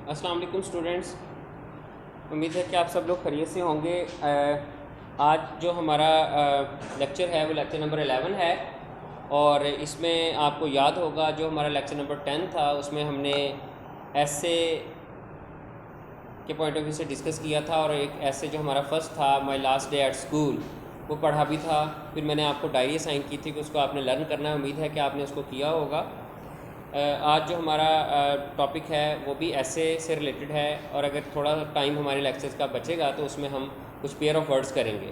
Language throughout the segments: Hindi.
अस्सलाम वालेकुम स्टूडेंट्स। उम्मीद है कि आप सब लोग खैरियत से होंगे। आज जो हमारा लेक्चर है वो लेक्चर नंबर 11 है और इसमें आपको याद होगा जो हमारा लेक्चर नंबर 10 था उसमें हमने ऐसे के पॉइंट ऑफ व्यू से डिस्कस किया था और एक ऐसे जो हमारा फर्स्ट था my last day at school वो पढ़ा भी था। फिर मैंने आपको डायरी असाइन की थी कि उसको आपने लर्न करना है। उम्मीद है कि आपने उसको किया होगा। आज जो हमारा टॉपिक है वो भी ऐसे से रिलेटेड है और अगर थोड़ा टाइम हमारे लेक्चर्स का बचेगा तो उसमें हम कुछ पेयर ऑफ वर्ड्स करेंगे।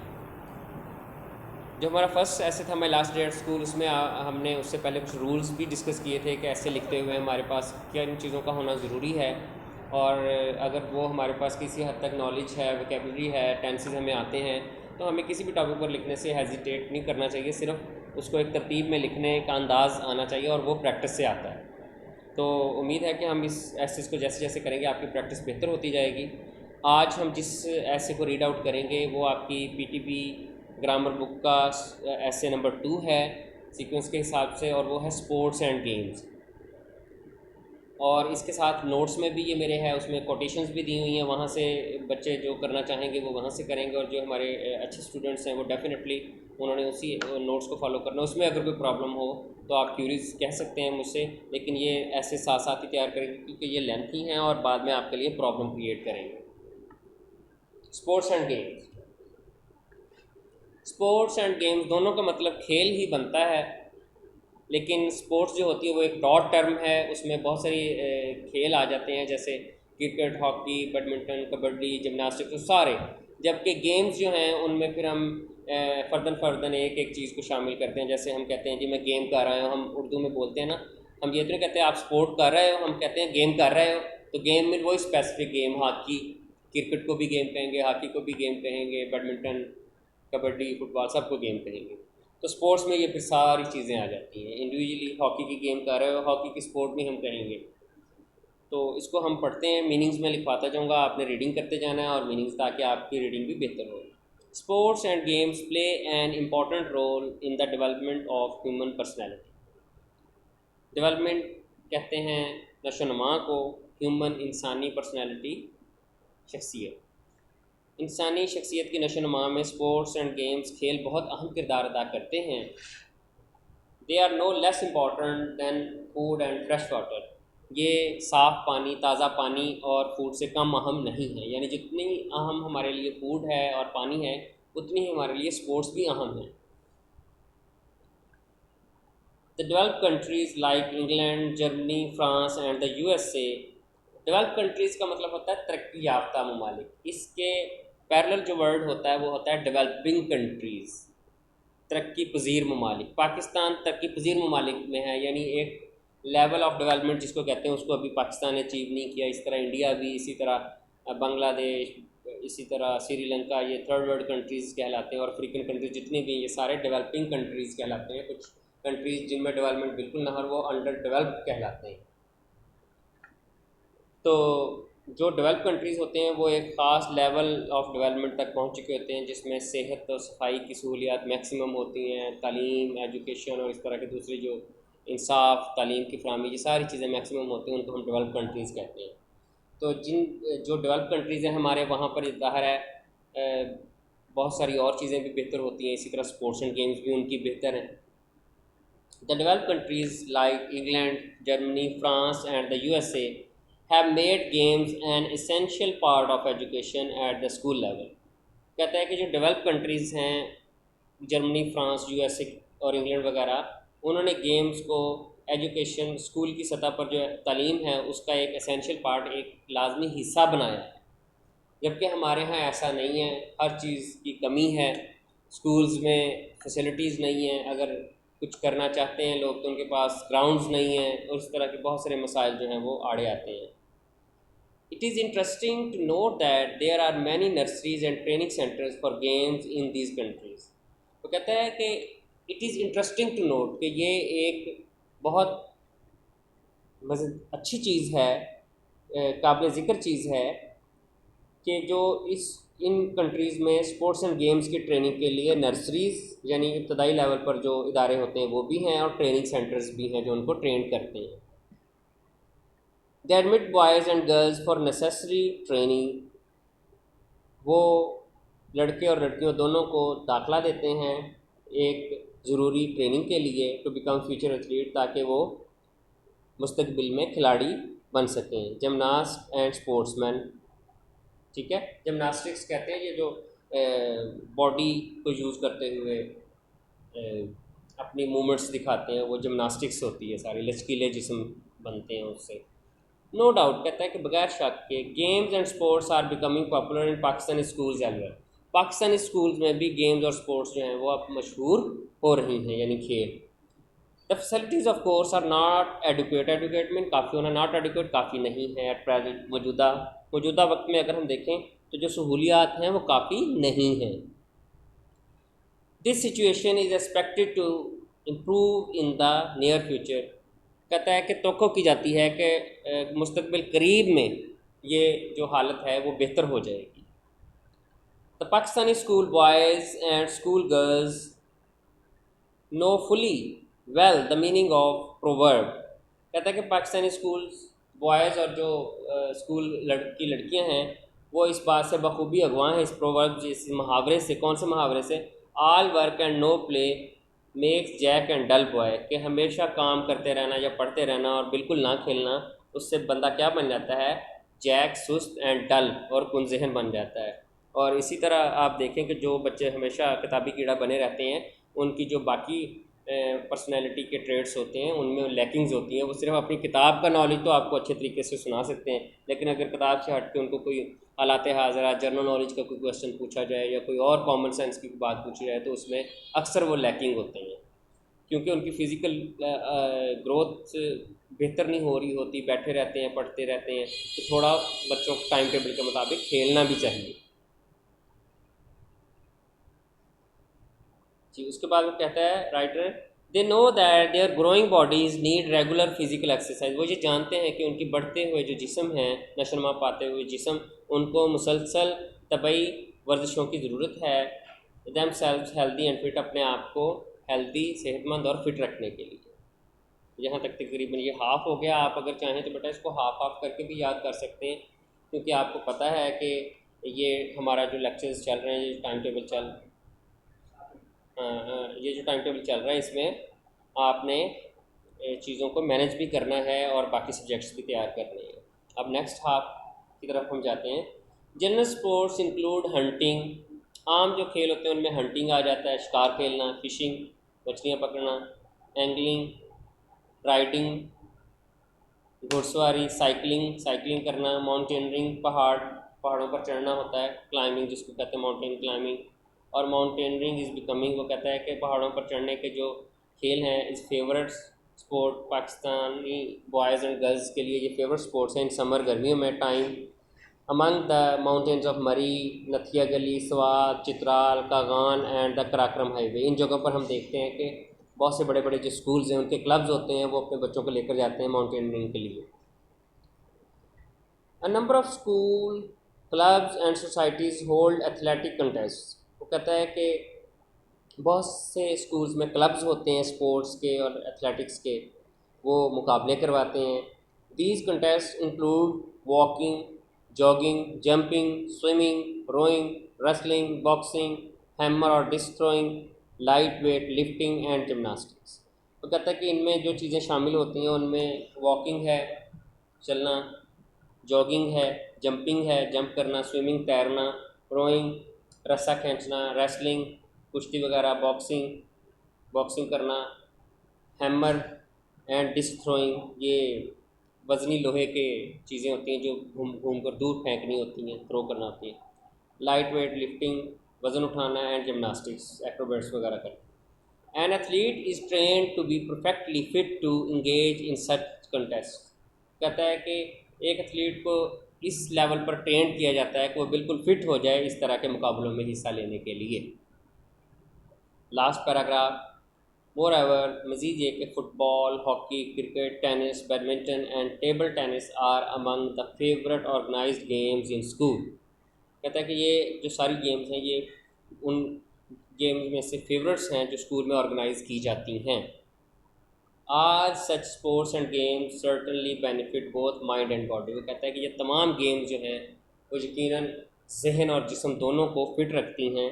जो हमारा फर्स्ट ऐसे था my last day at school उसमें हमने उससे पहले कुछ रूल्स भी डिस्कस किए थे कि ऐसे लिखते हुए हमारे पास क्या इन चीज़ों का होना ज़रूरी है और अगर वो हमारे पास किसी हद तक नॉलेज है, वोकेबलरी है, टेंसेस हमें आते हैं तो हमें किसी भी टॉपिक पर लिखने से हेजिटेट नहीं करना चाहिए। सिर्फ उसको एक तरतीब में लिखने का अंदाज़ आना चाहिए और वो प्रैक्टिस से आता है। तो उम्मीद है कि हम इस एसेस को जैसे जैसे करेंगे आपकी प्रैक्टिस बेहतर होती जाएगी। आज हम जिस ऐसे को रीड आउट करेंगे वो आपकी पीटीपी ग्रामर बुक का ऐसे नंबर 2 है सीक्वेंस के हिसाब से और वो है स्पोर्ट्स एंड गेम्स। और इसके साथ नोट्स में भी ये मेरे है, उसमें कोटेशंस भी दी हुई हैं, वहाँ से बच्चे जो करना चाहेंगे वो वहाँ से करेंगे और जो हमारे अच्छे स्टूडेंट्स हैं वो डेफिनेटली उन्होंने उसी नोट्स को फॉलो करना। उसमें अगर कोई प्रॉब्लम हो तो आप क्यूरीज कह सकते हैं मुझसे, लेकिन ये ऐसे साथ साथ ही तैयार करेंगे क्योंकि ये लेंथी हैं और बाद में आपके लिए प्रॉब्लम क्रिएट करेंगे। Sports and games, sports and games दोनों का मतलब खेल ही बनता है, लेकिन स्पोर्ट्स जो होती है वो एक ब्रॉड टर्म है, उसमें बहुत सारी खेल आ जाते हैं जैसे cricket, hockey, badminton, kabaddi, gymnastics, तो सारे। जबकि गेम्स जो हैं उनमें फिर हम फ़र्दन एक एक चीज़ को शामिल करते हैं। जैसे हम कहते हैं जी मैं गेम कर रहा हूँ, हम उर्दू में बोलते हैं ना, हम ये तो नहीं कहते आप स्पोर्ट कर रहे हो, हम कहते हैं गेम कर रहे हो। तो गेम में वही स्पेसिफिक गेम, हॉकी, क्रिकेट को भी गेम कहेंगे, हॉकी को भी गेम कहेंगे, बैडमिंटन, कबड्डी, फुटबॉल सबको गेम कहेंगे। तो स्पोर्ट्स में ये फिर सारी चीज़ें आ जाती हैं। इंडिविजुअली हॉकी की गेम कर रहे हो, हॉकी की स्पोर्ट में हम कहेंगे। तो इसको हम पढ़ते हैं, मीनिंग्स में लिखवाता जाऊँगा, आपने रीडिंग करते जाना है और मीनिंग्स, ताकि आपकी रीडिंग भी बेहतर हो। Sports and games play an important role in the development of human personality. Development कहते हैं नशोनुमा को, ह्यूमन इंसानी पर्सनैलिटी, शख्सियत। इंसानी शख्सियत की नशोनुमा में स्पोर्ट्स एंड गेम्स खेल बहुत अहम किरदार अदा करते हैं। They are no less important than food and fresh water. ये साफ़ पानी, ताज़ा पानी और फूड से कम अहम नहीं है, यानी जितनी अहम हमारे लिए फूड है और पानी है उतनी ही हमारे लिए स्पोर्ट्स भी अहम है। The developed countries like England, Germany, France and the USA. Develop countries का मतलब होता है तरक्की याफ्ता ममालिक। इसके पैरेलल जो वर्ड होता है वो होता है डेवलपिंग कंट्रीज़, तरक्की पजीर ममालिक। पाकिस्तान तरक्की पजीर ममालिक में है, यानी एक लेवल ऑफ डेवलपमेंट जिसको कहते हैं उसको अभी पाकिस्तान ने अचीव नहीं किया। इस तरह इंडिया भी, इसी तरह बांग्लादेश, इसी तरह श्रीलंका, ये थर्ड वर्ल्ड कंट्रीज़ कहलाते हैं। और अफ्रीकन कंट्रीज जितने भी ये सारे डेवलपिंग कंट्रीज़ कहलाते हैं। कुछ कंट्रीज़ जिनमें डेवलपमेंट बिल्कुल ना हो वो अंडर डेवलप्ड कहलाते हैं। तो जो डेवलप कंट्रीज़ होते हैं वो एक ख़ास लेवल ऑफ डेवलपमेंट तक पहुंच चुके होते हैं जिसमें सेहत और सफाई की सहूलियात मैक्सिमम होती हैं, तालीम, एजुकेशन और इस तरह के दूसरी जो इंसाफ, तालीम की फराहमी, ये सारी चीज़ें मैक्सिमम होती हैं, उनको हम डेवलप कंट्रीज़ कहते हैं। तो जो डेवलप कंट्रीज़ हैं हमारे वहाँ पर ज़ाहिर है बहुत सारी और चीज़ें भी बेहतर होती हैं, इसी तरह स्पोर्ट्स एंड गेम्स भी उनकी बेहतर हैं। The developed countries like England, Germany, France and the USA have made games an essential part of education at the school level। कहता है कि जो डेवलप कंट्रीज़ हैं, जर्मनी, फ्रांस, यूएसए और इंग्लैंड वगैरह, उन्होंने गेम्स को एजुकेशन, स्कूल की सतह पर जो तालीम है उसका एक एसेंशियल पार्ट, एक लाजमी हिस्सा बनाया है। जबकि हमारे यहाँ ऐसा नहीं है, हर चीज़ की कमी है। स्कूल्स में फैसिलिटीज़ नहीं हैं, अगर कुछ करना चाहते हैं लोग तो उनके पास ग्राउंड्स नहीं हैं और इस तरह के बहुत सारे मसाइल जो हैं वो आड़े आते हैं। It is interesting to note that there are many nurseries and training centers for games in these countries। तो कहता है कि it is interesting to note कि ये एक बहुत अच्छी चीज़ है, काबिल ज़िक्र चीज़ है कि जो इन कंट्रीज़ में स्पोर्ट्स एंड गेम्स की ट्रेनिंग के लिए नर्सरीज़ यानी इब्तदाई लेवल पर जो इदारे होते हैं वो भी हैं और ट्रेनिंग सेंटर्स भी हैं जो उनको ट्रेन करते हैं। दे admit boys and girls for necessary training, वो लड़के और लड़कियों दोनों को दाखला देते हैं एक ज़रूरी ट्रेनिंग के लिए, टू बिकम फ्यूचर एथलीट, ताकि वो मुस्तकबिल में खिलाड़ी बन सकें। जिमनास्ट एंड स्पोर्ट्समैन, ठीक है, जिमनास्टिक्स कहते हैं ये जो बॉडी को यूज़ करते हुए अपनी मूवमेंट्स दिखाते हैं, वो जिमनास्टिक्स होती है, सारी लचकीले जिस्म बनते हैं उससे। नो डाउट, कहता है कि बगैर शक के games and sports are becoming popular in Pakistani schools as well. Pakistani schools में भी गेम्स और स्पोर्ट्स जो हैं वो अब मशहूर हो रही हैं, यानी खेल। The facilities of course are not adequate, adequate mean काफ़ी होना, नॉट एडुकेट काफ़ी नहीं है एट प्रेजेंट, मौजूदा वक्त में अगर हम देखें तो जो सहूलियात हैं वो काफ़ी नहीं हैं। This situation is expected to improve in the near future, कहता है कि तवक्को की जाती है कि मुस्तकबिल करीब में ये जो हालत है वो बेहतर हो जाएगी। The Pakistani school boys and school girls know fully well the meaning of proverb, कहता है कि पाकिस्तानी स्कूल बॉयज़ और जो स्कूल लड़कियां हैं वो इस बात से बखूबी अगवा हैं, इस प्रोवर्ब, इस मुहावरे से। कौन से मुहावरे से? All work and no play makes Jack and dull boy, कि हमेशा काम करते रहना या पढ़ते रहना और बिल्कुल ना खेलना, उससे बंदा क्या बन जाता है? जैक, सुस्त, एंड डल, और कुनज़हन बन जाता है। और इसी तरह आप देखें कि जो बच्चे हमेशा किताबी कीड़ा बने रहते हैं, उनकी जो बाकी पर्सनैलिटी के ट्रेड्स होते हैं उनमें लैकिंग्स होती हैं। वो सिर्फ अपनी किताब का नॉलेज तो आपको अच्छे तरीके से सुना सकते हैं, लेकिन अगर किताब से हट के उनको कोई हालात हाज़रा, जनरल नॉलेज का कोई क्वेश्चन पूछा जाए या कोई और कॉमन सेंस की बात पूछी जाए तो उसमें अक्सर वो लैकिंग होते हैं, क्योंकि उनकी फ़िज़िकल ग्रोथ बेहतर नहीं हो रही होती, बैठे रहते हैं, पढ़ते रहते हैं। तो थोड़ा बच्चों को टाइम टेबल के मुताबिक खेलना भी चाहिए जी। उसके बाद वो कहता है writer, they know that their growing bodies need regular physical exercise, वो ये जानते हैं कि उनकी बढ़ते हुए जो जिस्म हैं, नशोनुमा पाते हुए जिस्म, उनको मुसलसल तबई वर्जिशों की ज़रूरत है। Them selves healthy and fit, अपने आप को हेल्दी, सेहतमंद और फिट रखने के लिए। यहाँ तक तकरीबन ये हाफ़ हो गया। आप अगर चाहें तो बेटा इसको हाफ़ हाफ़ करके भी याद कर सकते हैं, क्योंकि आपको पता है कि ये हमारा जो लेक्चर्स चल रहे हैं, ये टाइम टेबल ये जो टाइम टेबल चल रहा है इसमें आपने चीज़ों को मैनेज भी करना है और बाकी सब्जेक्ट्स भी तैयार करने हैं। अब नेक्स्ट हाफ की तरफ हम जाते हैं। जनरल स्पोर्ट्स इंक्लूड हंटिंग, आम जो खेल होते हैं उनमें हंटिंग आ जाता है, शिकार खेलना, फिशिंग, मछलियाँ पकड़ना, एंगलिंग, राइडिंग, घुड़सवारी, साइकिलिंग करना, माउंटेनियरिंग, पहाड़ों पर चढ़ना होता है, क्लाइंबिंग जिसको कहते हैं माउंटेन क्लाइंबिंग। और माउंटेनियरिंग इज़ बिकमिंग, वो कहता है कि पहाड़ों पर चढ़ने के जो खेल हैं is favourite sport, Pakistani boys and girls के लिए ये फेवरेट स्पोर्ट्स हैं इन समर, गर्मियों में time. Among the mountains of Murree, Nathia Gali, Swat, Chitral, Kagan and the Karakoram highway, इन जगहों पर हम देखते हैं कि बहुत से बड़े बड़े जो स्कूल्स हैं उनके क्लब्स होते हैं, वो अपने बच्चों को लेकर जाते हैं माउंटेनियरिंग के लिए। A number of school clubs and societies hold athletic contest, वो कहता है कि बहुत से स्कूल्स में क्लब्स होते हैं स्पोर्ट्स के और एथलेटिक्स के, वो मुकाबले करवाते हैं। These contest include walking, jogging, jumping, swimming, rowing, wrestling, boxing, hammer और disc throwing, light weight lifting and gymnastics. तो कहता है कि इनमें जो चीज़ें शामिल होती हैं उनमें वॉकिंग है, चलना, जॉगिंग है, जंपिंग है, जंप करना, स्विमिंग, तैरना, रोइंग, रस्सा खींचना, रेसलिंग, कुश्ती वगैरह, बॉक्सिंग करना, हैमर एंड डिस्क थ्रोइंग, ये वज़नी लोहे के चीज़ें होती हैं जो घूम घूम कर दूर फेंकनी होती हैं, थ्रो करना होती है। लाइट वेट लिफ्टिंग, वज़न उठाना, एंड जिमनास्टिक्स, एक्रोबैट्स वगैरह करना। An athlete is train to be perfectly fit to engage in such contest, कहता है कि एक एथलीट को इस लेवल पर ट्रेन किया जाता है कि वो बिल्कुल फिट हो जाए इस तरह के मुकाबलों में हिस्सा लेने के लिए। लास्ट पैराग्राफ, मोर एवर, मज़ीद ये कि football, hockey, cricket, tennis, badminton and table tennis are among the favourite organised games in school, कहता है कि ये जो सारी गेम्स हैं ये उन गेम्स में से फेवरेट्स हैं जो स्कूल में ऑर्गेनाइज़ की जाती हैं। आज such sports and games certainly benefit both mind and body. वो कहता है कि ये तमाम गेम्स जो हैं वो यकीनन जहन और जिस्म दोनों को फिट रखती हैं,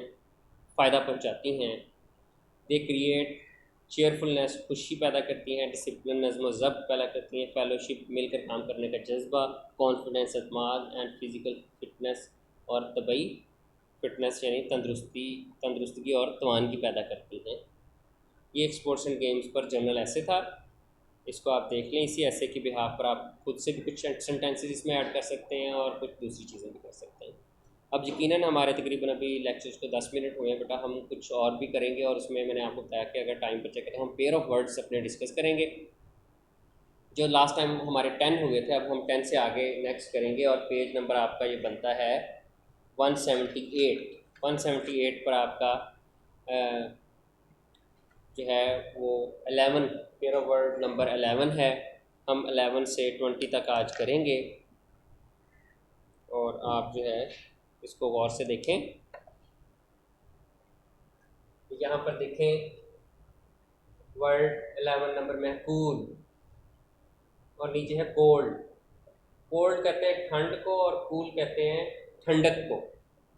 फ़ायदा पहुंचाती हैं। दे क्रिएट चेयरफुलनेस, खुशी पैदा करती हैं। डिसिप्लिन, नज़्म व ज़ब्त पैदा करती हैं। फेलोशिप, मिलकर काम करने का जज्बा। कॉन्फिडेंस, अतमाद एंड फिज़िकल फिटनेस, और तबई फिटनेस यानी तंदुरुस्ती और तवानगी पैदा करती हैं। ये एक स्पोर्ट्स एंड गेम्स पर जनरल ऐसे था, इसको आप देख लें। इसी ऐसे की बिहाफ पर आप खुद से भी कुछ सेंटेंसेस इसमें ऐड कर सकते हैं और कुछ दूसरी चीज़ें भी कर सकते हैं। अब यकीनन हमारे तकरीबन अभी लेक्चर्स को 10 मिनट हुए हैं बेटा, हम कुछ और भी करेंगे और उसमें मैंने आपको बताया कि अगर टाइम बचा करें हम पेयर ऑफ वर्ड्स अपने डिस्कस करेंगे। जो लास्ट टाइम हमारे 10 हुए थे, अब हम 10 से आगे नेक्स्ट करेंगे और पेज नंबर आपका ये बनता है 178। 178 पर आपका जो है वो 11 पेयर ऑफ वर्ड नंबर 11 है। हम 11 से 20 तक आज करेंगे और आप जो है इसको गौर से देखें। यहाँ पर देखें वर्ड 11 नंबर में कूल और नीचे है कोल्ड। कोल्ड कहते हैं ठंड को और कूल कहते हैं ठंडक को।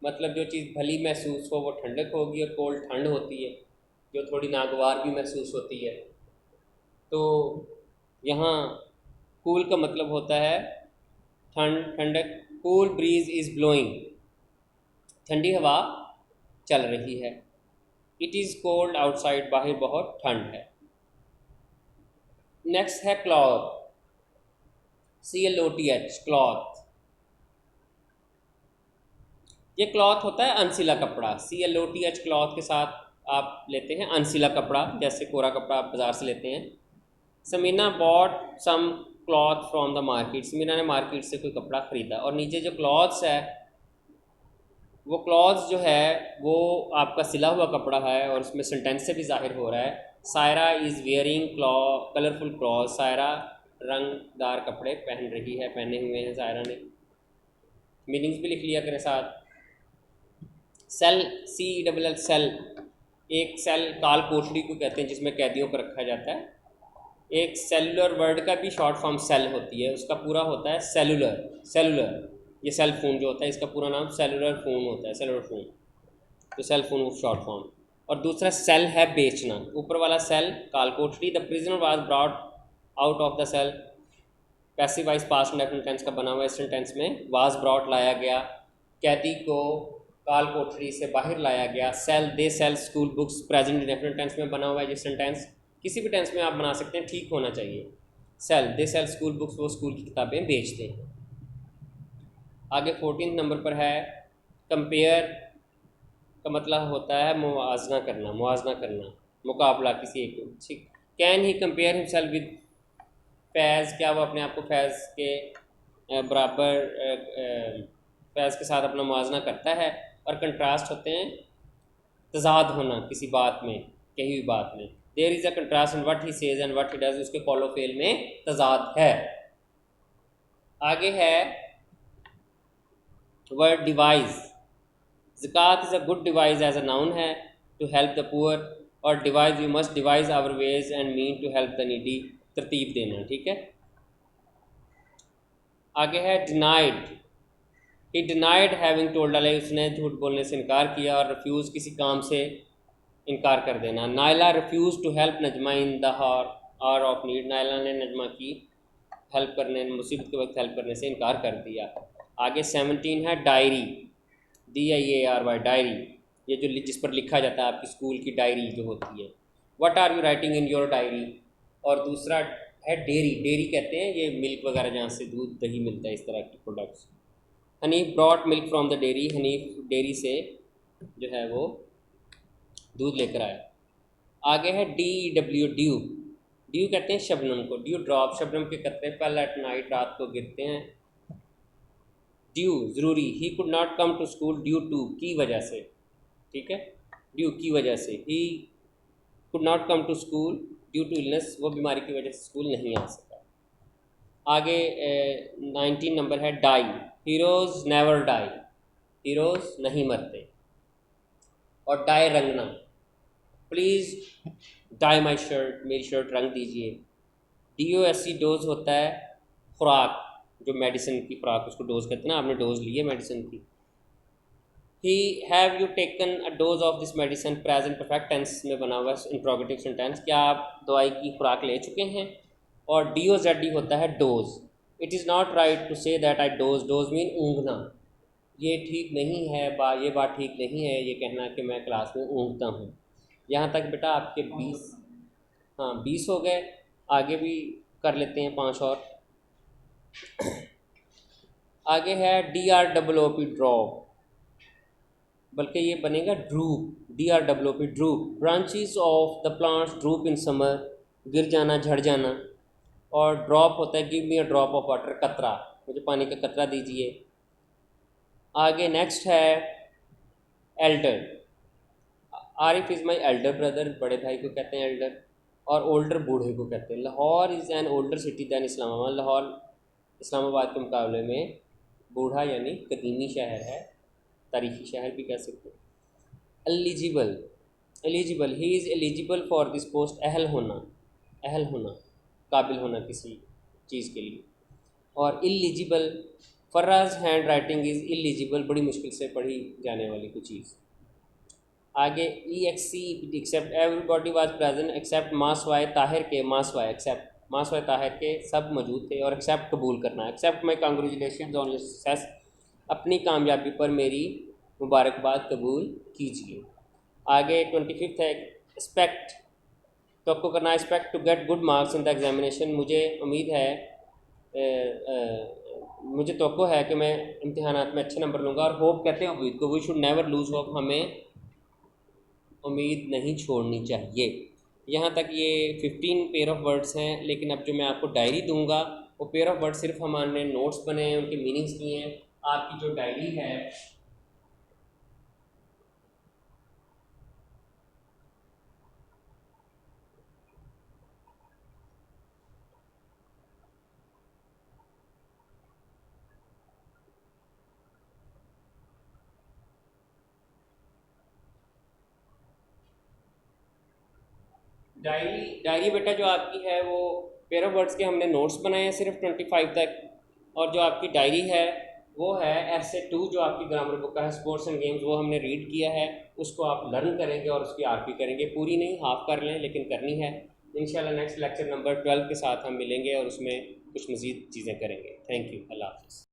मतलब जो चीज़ भली महसूस हो वो ठंडक होगी और कोल्ड ठंड होती है जो थोड़ी नागवार भी महसूस होती है। तो यहाँ कूल का मतलब होता है ठंड, ठंडक। कूल ब्रीज इज़ ब्लोइंग, ठंडी हवा चल रही है। इट इज़ कोल्ड आउटसाइड, बाहर बहुत ठंड है। नेक्स्ट है क्लॉथ, CLOTH, क्लॉथ। ये क्लॉथ होता है अनसिला कपड़ा। CLOTH, क्लॉथ के साथ आप लेते हैं अनसिला कपड़ा, जैसे कोरा कपड़ा आप बाज़ार से लेते हैं। Samina bought some cloth from the market, Samina ने मार्केट से कोई कपड़ा ख़रीदा। और नीचे जो क्लॉथ्स है वो क्लॉथ्स जो है वो आपका सिला हुआ कपड़ा है और उसमें सेंटेंस से भी जाहिर हो रहा है। Saira is wearing colourful cloth, Saira रंगदार कपड़े पहन रही है, पहने हुए हैं सायरा ने। मीनिंग्स भी लिख लिया करें साथ। सेल, CELL, सेल, एक सेल काल कोठरी को कहते हैं जिसमें कैदियों को रखा जाता है। एक सेलुलर वर्ड का भी शॉर्ट फॉर्म सेल होती है, उसका पूरा होता है सेलुलर। ये सेल फोन जो होता है इसका पूरा नाम सेलुलर फोन होता है, सेलुलर फोन। तो सेल फोन शॉर्ट फॉर्म। और दूसरा सेल है बेचना, ऊपर वाला सेल काल कोठरी। The prisoner was brought out of the cell, passive voice past indefinite tense का बना हुआ है। इस सेंटेंस में वाज ब्रॉट लाया गया, कैदी को काल कोठरी से बाहर लाया गया। Sell, they sell school books, present indefinite tense में बना हुआ है। ये सेंटेंस किसी भी टेंस में आप बना सकते हैं, ठीक होना चाहिए। Sell, they sell school books, वो स्कूल की किताबें बेचते हैं। आगे 14 नंबर पर है कंपेयर का मतलब होता है मुआवजा करना, मुकाबला किसी एक। ठीक, can he compare himself with Faiz, क्या वो अपने आप को फैज़ के बराबर फैज़ के साथ अपना मुआवजा करता है। और कंट्रास्ट होते हैं तजाद होना किसी बात में, कही हुई बात में। There is a contrast in what he says and what he does, उसके फॉलो फेल में तजाद है। आगे है word device. Zakat is a good device as a noun है, टू हेल्प द पुअर। और device, we must devise our ways and mean to help the needy, तरतीब देना। ठीक है। आगे है denied. He denied having told a lie, उसने झूठ बोलने से इनकार किया। और रिफ्यूज़, किसी काम से इनकार कर देना। Naila refuse to help Najma in the hour of need, Naila ने नजमा की हेल्प करने, मुसीबत के वक्त हेल्प करने से इनकार कर दिया। आगे 17 है डायरी, DIARY, डायरी, ये जो जिस पर लिखा जाता है, आपकी स्कूल की डायरी जो होती है। What are you writing in your diary. और दूसरा है डेयरी, डेयरी कहते हैं ये मिल्क वगैरह जहाँ से दूध दही मिलता है, इस तरह की products. Hanif brought milk from the dairy, Hanif dairy से जो है वो दूध लेकर आया। आगे है DEW, ड्यू, ड्यू कहते हैं शबनम को। ड्यू ड्रॉप, शबनम के कतरे फैल एट नाइट, रात को गिरते हैं। ड्यू ज़रूरी। He could not come to school due to, की वजह से। ठीक है, ड्यू की वजह से। He could not come to school due to illness, वो बीमारी की वजह से स्कूल नहीं आ सका। आगे 19 नंबर है die. Heroes never die, heroes नहीं मरते। और डाई रंगना, प्लीज़ डाई माई शर्ट, मेरी शर्ट रंग दीजिए। DOSC डोज होता है खुराक, जो मेडिसिन की खुराक उसको डोज कहते हैं ना, आपने डोज ली है मेडिसिन की। ही have you taken a dose of this medicine, present perfect tense में बना हुआ है इंट्रोगेटिव सेंटेंस, क्या आप दवाई की खुराक ले चुके हैं। और DOZD होता है doze. It is not right to say that I doze, doze mean ऊँघना। ये ठीक नहीं है, ये बात ठीक नहीं है ये कहना कि मैं क्लास में ऊँघता हूँ। यहाँ तक बेटा आपके 20, हाँ 20 हो गए। आगे भी कर लेते हैं 5 और। आगे है DROOP ड्रॉप, बल्कि ये बनेगा drupe, DROOP drupe. Branches of the plants drupe in summer, गिर जाना, झड़ जाना। और ड्रॉप होता है give me a drop of water, कतरा, मुझे पानी का कतरा दीजिए। आगे नेक्स्ट है Elder, Arif is my elder brother, बड़े भाई को कहते हैं एल्डर। और ओल्डर बूढ़े को कहते हैं। Lahore is an older city than Islamabad, Lahore Islamabad के मुकाबले में बूढ़ा यानी कदीमी शहर है, तारीखी शहर भी कह सकते हैं। Eligible, eligible, he is eligible for this post, अहल होना, अहल होना, काबिल होना किसी चीज़ के लिए। और illegible, Faraz hand writing is illegible, बड़ी मुश्किल से पढ़ी जाने वाली कोई चीज़। आगे EXC except, everybody was present except मासवाए ताहिर के, मासवाए एक्सेप्ट, मासवाए ताहिर के सब मौजूद थे। और एक्सेप्ट कबूल करना, accept my congratulation on your success, अपनी कामयाबी पर मेरी मुबारकबाद कबूल कीजिए। आगे 25 है एक्सपेक्ट, तो आपको करना है expect to get good marks in the examination, मुझे उम्मीद है मुझे तवक्को है कि मैं इम्तिहानात में अच्छे नंबर लूँगा। और होप कहते हैं उम्मीद को, we should never lose hope, हमें उम्मीद नहीं छोड़नी चाहिए। यहाँ तक ये 15 पेयर ऑफ वर्ड्स हैं, लेकिन अब जो मैं आपको डायरी दूंगा वो पेयर ऑफ वर्ड सिर्फ हमारे नोट्स बने हैं, उनके मीनिंग्स किए हैं। आपकी जो डायरी है डायरी बेटा जो आपकी है वो पेयर ऑफ वर्ड्स के हमने नोट्स बनाए हैं सिर्फ 25 तक। और जो आपकी डायरी है वो है essay 2, जो आपकी ग्रामर बुक का है स्पोर्ट्स एंड गेम्स, वो हमने रीड किया है, उसको आप लर्न करेंगे और उसकी आरपी करेंगे, पूरी नहीं हाफ कर लें लेकिन करनी है। इंशाल्लाह नेक्स्ट लेक्चर नंबर 12 के साथ हम मिलेंगे और उसमें कुछ मज़ीद चीज़ें करेंगे। थैंक यू, अल्लाह हाफ़िज़।